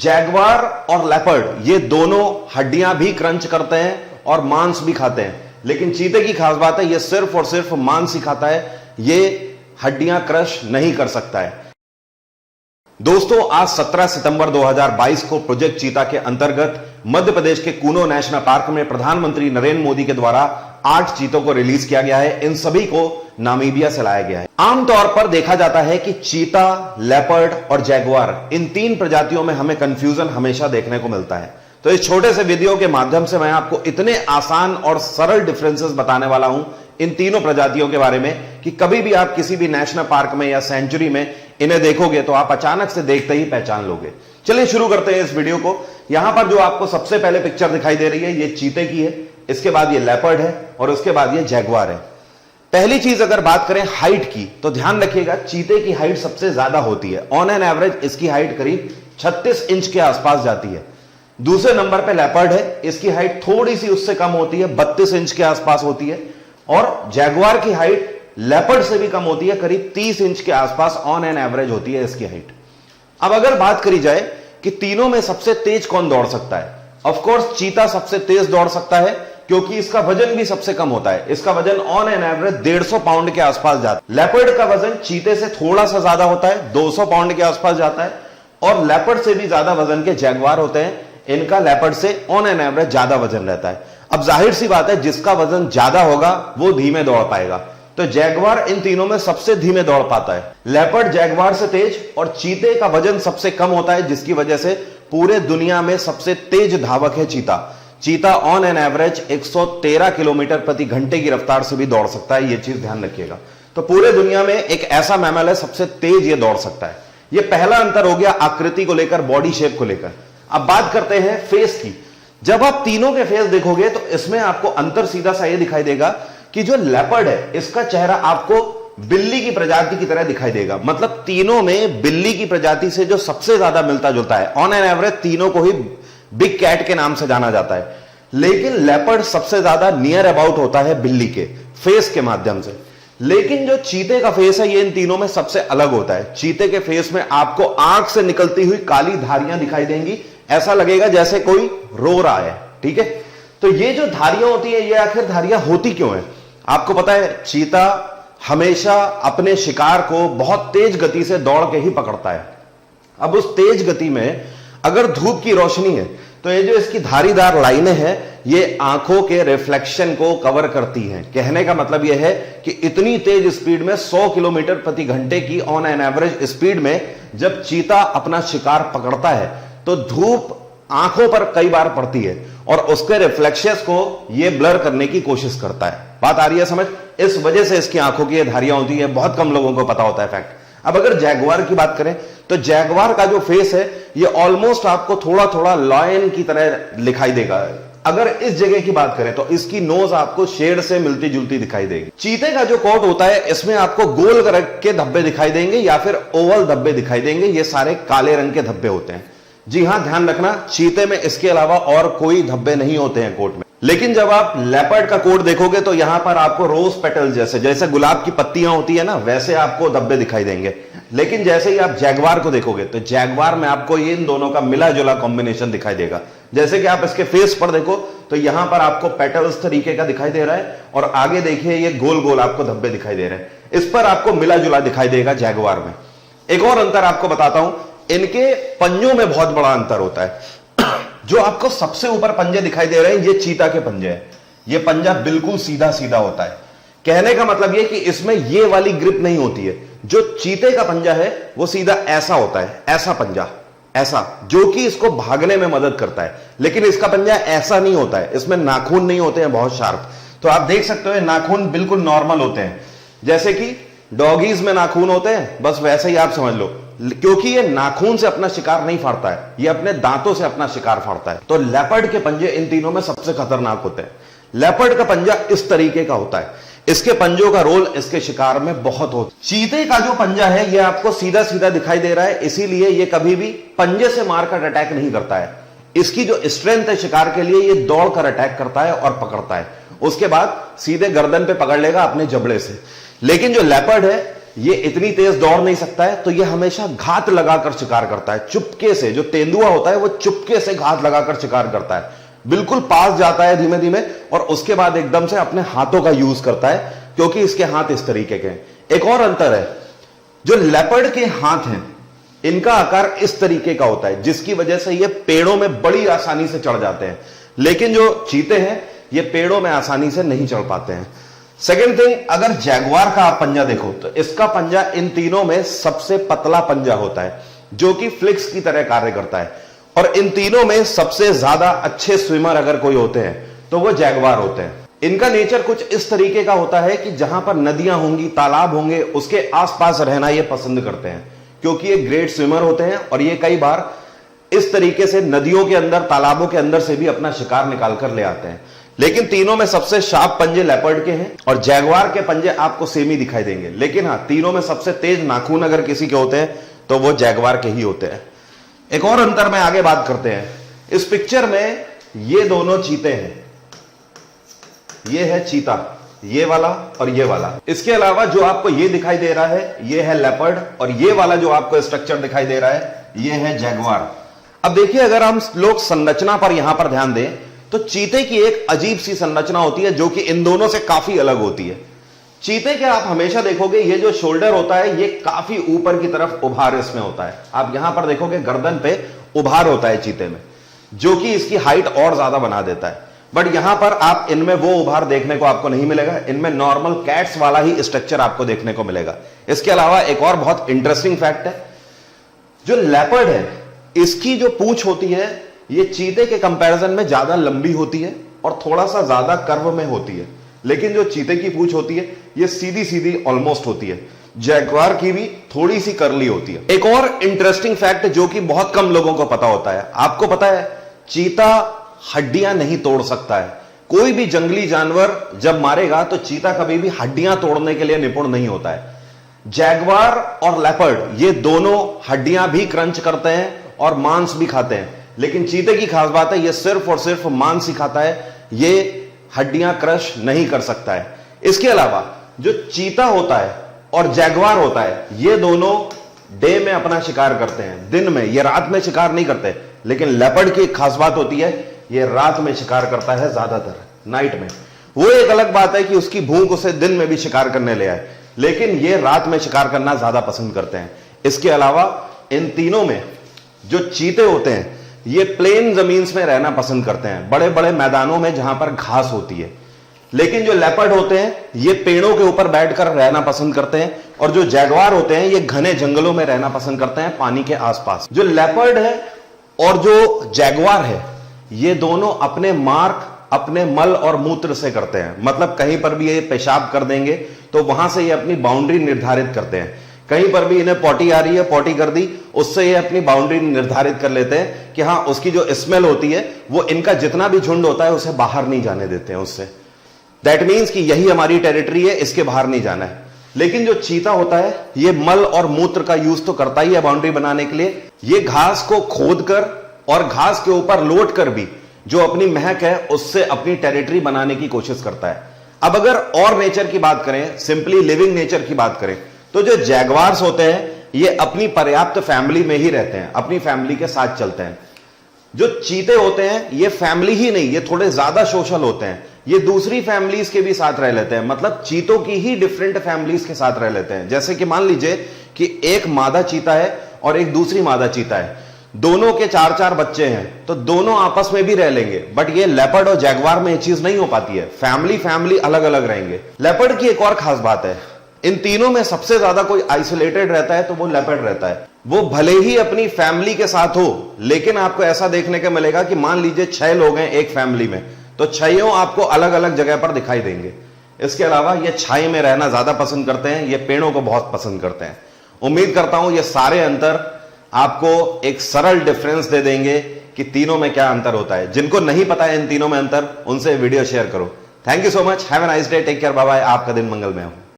Jaguar और leopard ये दोनों हड्डियां भी क्रंच करते हैं और मांस भी खाते हैं, लेकिन चीते की खास बात है ये सिर्फ और सिर्फ मांस ही खाता है, ये हड्डियां क्रश नहीं कर सकता है। दोस्तों, आज 17 सितंबर 2022 को प्रोजेक्ट चीता के अंतर्गत मध्य प्रदेश के कूनो नेशनल पार्क में प्रधानमंत्री नरेंद्र मोदी के द्वारा 8 चीतों को रिलीज किया गया है। इन सभी को नामीबिया से लाया गया है। आमतौर पर देखा जाता है कि चीता, लेपर्ड और जैगुआर, इन 3 प्रजातियों में हमें कंफ्यूजन हमेशा देखने को मिलता है। तो इस छोटे से वीडियो के माध्यम से मैं आपको इतने आसान और सरल डिफरेंसेस बताने वाला हूं इन तीनों प्रजातियों के बारे में कि कभी भी आप किसी भी नेशनल पार्क में या सेंचुरी में इन्हें देखोगे तो आप अचानक से देखते ही पहचान लोगे। चलिए शुरू करते हैं इस वीडियो को। यहां पर जो आपको सबसे पहले पिक्चर दिखाई दे रही है ये चीते की है, इसके बाद ये लेपर्ड है और उसके बाद ये जैगुआर है। पहली चीज अगर बात करें हाइट की तो ध्यान रखिएगा चीते की हाइट सबसे ज्यादा होती है। ऑन एन एवरेज इसकी हाइट करीब 36 इंच के आसपास जाती है। दूसरे नंबर पे लेपर्ड है, इसकी हाइट थोड़ी सी उससे कम होती है, 32 इंच के आसपास होती है। और जैगुआर की हाइट लेपर्ड से भी कम होती है, करीब 30 इंच के आसपास ऑन एन एवरेज होती है इसकी हाइट। अब अगर बात करी जाए कि तीनों में सबसे तेज कौन दौड़ सकता है, ऑफ कोर्स चीता सबसे तेज दौड़ सकता है क्योंकि इसका वजन भी सबसे कम होता है। इसका वजन ऑन एन एवरेज 150 पाउंड के आसपास जाता है। लेपर्ड का वजन चीते से थोड़ा सा ज्यादा होता है, 200 पाउंड के आसपास जाता है। और लेपर्ड से भी ज्यादा वजन के जैगुआर होते हैं, इनका लेपर्ड से ऑन एन एवरेज ज्यादा वजन रहता है। अब जाहिर सी बात है जिसका वजन ज्यादा होगा वो धीमे दौड़ पाएगा, तो जैगुआर इन तीनों में सबसे धीमे दौड़ पाता है। लेपर्ड जैगुआर से तेज और चीते का वजन सबसे कम होता है, जिसकी वजह से पूरे दुनिया में सबसे तेज धावक है चीता। चीता ऑन एन एवरेज 113 किलोमीटर प्रति घंटे की रफ्तार से भी दौड़ सकता है, यह चीज ध्यान रखिएगा। तो पूरे दुनिया में एक ऐसा मैमल है सबसे तेज ये दौड़ सकता है। यह पहला अंतर हो गया आकृति को लेकर, बॉडी शेप को लेकर। अब बात करते हैं फेस की। जब आप तीनों के फेस देखोगे तो इसमें आपको अंतर सीधा सा यह दिखाई देगा कि जो लेपर्ड है इसका चेहरा आपको बिल्ली की प्रजाति की तरह दिखाई देगा। मतलब तीनों में बिल्ली की प्रजाति से जो सबसे ज्यादा मिलता जुलता है। ऑन एन एवरेज तीनों को ही बिग कैट के नाम से जाना जाता है, लेकिन लेपर्ड सबसे ज्यादा नियर अबाउट होता है बिल्ली के फेस के माध्यम से। लेकिन जो चीते का फेस है ये इन तीनों में सबसे अलग होता है। चीते के फेस में आपको आंख से निकलती हुई काली धारियां दिखाई देंगी, ऐसा लगेगा जैसे कोई रो रहा है। ठीक है, तो ये जो धारियां होती है ये आखिर धारियां होती क्यों है? आपको पता है चीता हमेशा अपने शिकार को बहुत तेज गति से दौड़ के ही पकड़ता है। अब उस तेज गति में अगर धूप की रोशनी है तो ये जो इसकी धारीदार लाइनें हैं ये आंखों के रिफ्लेक्शन को कवर करती हैं। कहने का मतलब यह है कि इतनी तेज स्पीड में 100 किलोमीटर प्रति घंटे की ऑन एन एवरेज स्पीड में जब चीता अपना शिकार पकड़ता है तो धूप आंखों पर कई बार पड़ती है और उसके रिफ्लेक्शंस को यह ब्लर करने की कोशिश करता है। बात आ रही है समझ? इस वजह से इसकी आंखों की धारियां होती है, बहुत कम लोगों को पता होता है फैक्ट। अब अगर जैगुआर की बात करें तो जैगुआर का जो फेस है ये ऑलमोस्ट आपको थोड़ा थोड़ा लायन की तरह दिखाई देगा। अगर इस जगह की बात करें तो इसकी नोज आपको शेर से मिलती जुलती दिखाई देगी। चीते का जो कोट होता है इसमें आपको गोल रंग के धब्बे दिखाई देंगे या फिर ओवल धब्बे दिखाई देंगे। ये सारे काले रंग के धब्बे होते हैं। जी हां, ध्यान रखना चीते में इसके अलावा और कोई धब्बे नहीं होते हैं कोट में। लेकिन जब आप लेपर्ड का कोट देखोगे तो यहां पर आपको रोज पेटल जैसे गुलाब की पत्तियां होती है ना, वैसे आपको धब्बे दिखाई देंगे। लेकिन जैसे ही आप जैगुआर को देखोगे तो जैगुआर में आपको इन दोनों का मिला जुला कॉम्बिनेशन दिखाई देगा। जैसे कि आप इसके फेस पर देखो तो यहां पर आपको पेटल्स तरीके का दिखाई दे रहा है और आगे देखिए ये गोल गोल आपको धब्बे दिखाई दे रहे हैं। इस पर आपको मिला जुला दिखाई देगा जैगुआर में। एक और अंतर आपको बताता हूं, इनके पंजों में बहुत बड़ा अंतर होता है। जो आपको सबसे ऊपर पंजे दिखाई दे रहे हैं ये चीता के पंजे हैं। ये पंजा बिल्कुल सीधा सीधा होता है। कहने का मतलब ये कि इसमें ये वाली ग्रिप नहीं होती है। जो चीते का पंजा है वो सीधा ऐसा होता है, ऐसा पंजा, ऐसा, जो कि इसको भागने में मदद करता है। लेकिन इसका पंजा ऐसा नहीं होता है, इसमें नाखून नहीं होते हैं बहुत शार्प। तो आप देख सकते हो नाखून बिल्कुल नॉर्मल होते हैं, जैसे कि डॉगीज में नाखून होते हैं, बस वैसे ही आप समझ लो। क्योंकि ये नाखून से अपना शिकार नहीं फाड़ता है, ये अपने दांतों से अपना शिकार फाड़ता है। तो लेपर्ड के पंजे इन तीनों में सबसे खतरनाक होते हैं। लेपर्ड का पंजा इस तरीके का होता है, इसके पंजों का रोल इसके शिकार में बहुत होता है। चीते का जो पंजा है ये आपको सीधा सीधा दिखाई दे रहा है, इसीलिए ये कभी भी पंजे से मारकर अटैक नहीं करता है। इसकी जो स्ट्रेंथ है शिकार के लिए, ये दौड़कर अटैक करता है और पकड़ता है, उसके बाद सीधे गर्दन पे पकड़ लेगा अपने जबड़े से। लेकिन जो लेपर्ड है ये इतनी तेज दौड़ नहीं सकता है, तो ये हमेशा घात लगाकर शिकार करता है। चुपके से, जो तेंदुआ होता है वो चुपके से घात लगाकर शिकार करता है, बिल्कुल पास जाता है धीमे धीमे, और उसके बाद एकदम से अपने हाथों का यूज करता है, क्योंकि इसके हाथ इस तरीके के हैं। एक और अंतर है, जो लेपर्ड के हाथ हैं इनका आकार इस तरीके का होता है, जिसकी वजह से ये पेड़ों में बड़ी आसानी से चढ़ जाते हैं, लेकिन जो चीते हैं ये पेड़ों में आसानी से नहीं चढ़ पाते हैं। सेकेंड थिंग, अगर जैगुआर का आप पंजा देखो तो इसका पंजा इन तीनों में सबसे पतला पंजा होता है, जो कि फ्लिक्स की तरह कार्य करता है, और इन तीनों में सबसे ज्यादा अच्छे स्विमर अगर कोई होते हैं तो वो जैगुआर होते हैं। इनका नेचर कुछ इस तरीके का होता है कि जहां पर नदियां होंगी, तालाब होंगे, उसके आसपास रहना ये पसंद करते हैं, क्योंकि ये ग्रेट स्विमर होते हैं, और ये कई बार इस तरीके से नदियों के अंदर, तालाबों के अंदर से भी अपना शिकार निकाल कर ले आते हैं। लेकिन तीनों में सबसे शार्प पंजे लेपर्ड के हैं, और जैगुआर के पंजे आपको सेम ही दिखाई देंगे, लेकिन हाँ, तीनों में सबसे तेज नाखून अगर किसी के होते हैं तो वो जैगुआर के ही होते हैं। एक और अंतर में आगे बात करते हैं। इस पिक्चर में ये दोनों चीते हैं, ये है चीता, ये वाला और ये वाला। इसके अलावा जो आपको ये दिखाई दे रहा है ये है लेपर्ड, और ये वाला जो आपको स्ट्रक्चर दिखाई दे रहा है ये है जैगुआर। अब देखिए, अगर हम लोग संरचना पर यहां पर ध्यान दें तो चीते की एक अजीब सी संरचना होती है, जो कि इन दोनों से काफी अलग होती है। चीते के आप हमेशा देखोगे ये जो शोल्डर होता है ये काफी ऊपर की तरफ उभार इसमें होता है। आप यहां पर देखोगे गर्दन पे उभार होता है चीते में, जो कि इसकी हाइट और ज्यादा बना देता है। बट यहां पर आप इनमें वो उभार देखने को आपको नहीं मिलेगा, इनमें नॉर्मल कैट्स वाला ही स्ट्रक्चर आपको देखने को मिलेगा। इसके अलावा एक और बहुत इंटरेस्टिंग फैक्ट है, जो लेपर्ड है इसकी जो पूंछ होती है ये चीते के कंपैरिजन में ज्यादा लंबी होती है और थोड़ा सा ज्यादा कर्व में होती है, लेकिन जो चीते की पूंछ होती है ये सीधी सीधी ऑलमोस्ट होती है। जैगुआर की भी थोड़ी सी कर्ली होती है। एक और इंटरेस्टिंग फैक्ट जो कि बहुत कम लोगों को पता होता है, आपको पता है चीता हड्डियां नहीं तोड़ सकता है। कोई भी जंगली जानवर जब मारेगा तो चीता कभी भी हड्डियां तोड़ने के लिए निपुण नहीं होता है। जैगुआर और लेपर्ड ये दोनों हड्डियां भी क्रंच करते हैं और मांस भी खाते हैं, लेकिन चीते की खास बात है ये सिर्फ और सिर्फ मांस ही खाता है, ये हड्डियां क्रश नहीं कर सकता है। इसके अलावा जो चीता होता है और जैगुआर होता है ये दोनों डे में अपना शिकार करते हैं, दिन में, ये रात में शिकार नहीं करते। लेकिन लेपर्ड की एक खास बात होती है, ये रात में शिकार करता है, ज्यादातर नाइट में। वो एक अलग बात है कि उसकी भूख उसे दिन में भी शिकार करने ले आए, लेकिन ये रात में शिकार करना ज्यादा पसंद करते हैं। इसके अलावा इन तीनों में जो चीते होते हैं ये प्लेन जमीन में रहना पसंद करते हैं, बड़े बड़े मैदानों में जहां पर घास होती है। लेकिन जो लेपर्ड होते हैं ये पेड़ों के ऊपर बैठकर रहना पसंद करते हैं, और जो जैगुआर होते हैं ये घने जंगलों में रहना पसंद करते हैं, पानी के आसपास। जो लेपर्ड है और जो जैगुआर है ये दोनों अपने मार्क अपने मल और मूत्र से करते हैं। मतलब कहीं पर भी ये पेशाब कर देंगे तो वहां से ये अपनी बाउंड्री निर्धारित करते हैं। कहीं पर भी इन्हें पॉटी आ रही है, पॉटी कर दी, उससे ये अपनी बाउंड्री निर्धारित कर लेते हैं कि हाँ, उसकी जो स्मेल होती है वो इनका जितना भी झुंड होता है उसे बाहर नहीं जाने देते हैं उससे। दैट मीन्स कि यही हमारी टेरिटरी है, इसके बाहर नहीं जाना है। लेकिन जो चीता होता है ये मल और मूत्र का यूज तो करता ही है बाउंड्री बनाने के लिए। ये घास को खोद कर और घास के ऊपर लौट कर भी जो अपनी महक है उससे अपनी टेरिटरी बनाने की कोशिश करता है। अब अगर और नेचर की बात करें, सिंपली लिविंग नेचर की बात करें, तो जो जैगुआर्स होते हैं ये अपनी पर्याप्त फैमिली में ही रहते हैं, अपनी फैमिली के साथ चलते हैं। जो चीते होते हैं ये फैमिली ही नहीं, ये थोड़े ज्यादा सोशल होते हैं, ये दूसरी फैमिलीज के भी साथ रह लेते हैं। मतलब चीतों की ही डिफरेंट फैमिलीज के साथ रह लेते हैं। जैसे कि मान लीजिए कि एक मादा चीता है और एक दूसरी मादा चीता है, दोनों के 4-4 बच्चे हैं, तो दोनों आपस में भी रह लेंगे। बट ये लेपर्ड और जैगुआर में ये चीज नहीं हो पाती है, फैमिली अलग अलग रहेंगे। लेपर्ड की एक और खास बात है, इन तीनों में सबसे ज्यादा कोई आइसोलेटेड रहता है तो वो लेपर्ड रहता है। वो भले ही अपनी फैमिली के साथ हो, लेकिन आपको ऐसा देखने को मिलेगा कि मान लीजिए 6 लोग हैं एक फैमिली में, तो 6 आपको अलग अलग जगह पर दिखाई देंगे। इसके अलावा ये छाई में रहना ज्यादा पसंद करते हैं, ये पेड़ों को बहुत पसंद करते हैं। उम्मीद करता हूं ये सारे अंतर आपको एक सरल डिफरेंस दे देंगे कि तीनों में क्या अंतर होता है। जिनको नहीं पता है इन तीनों में अंतर, उनसे वीडियो शेयर करो। Thank you so much, have a nice day, take care, bye bye. आपका दिन मंगलमय हो।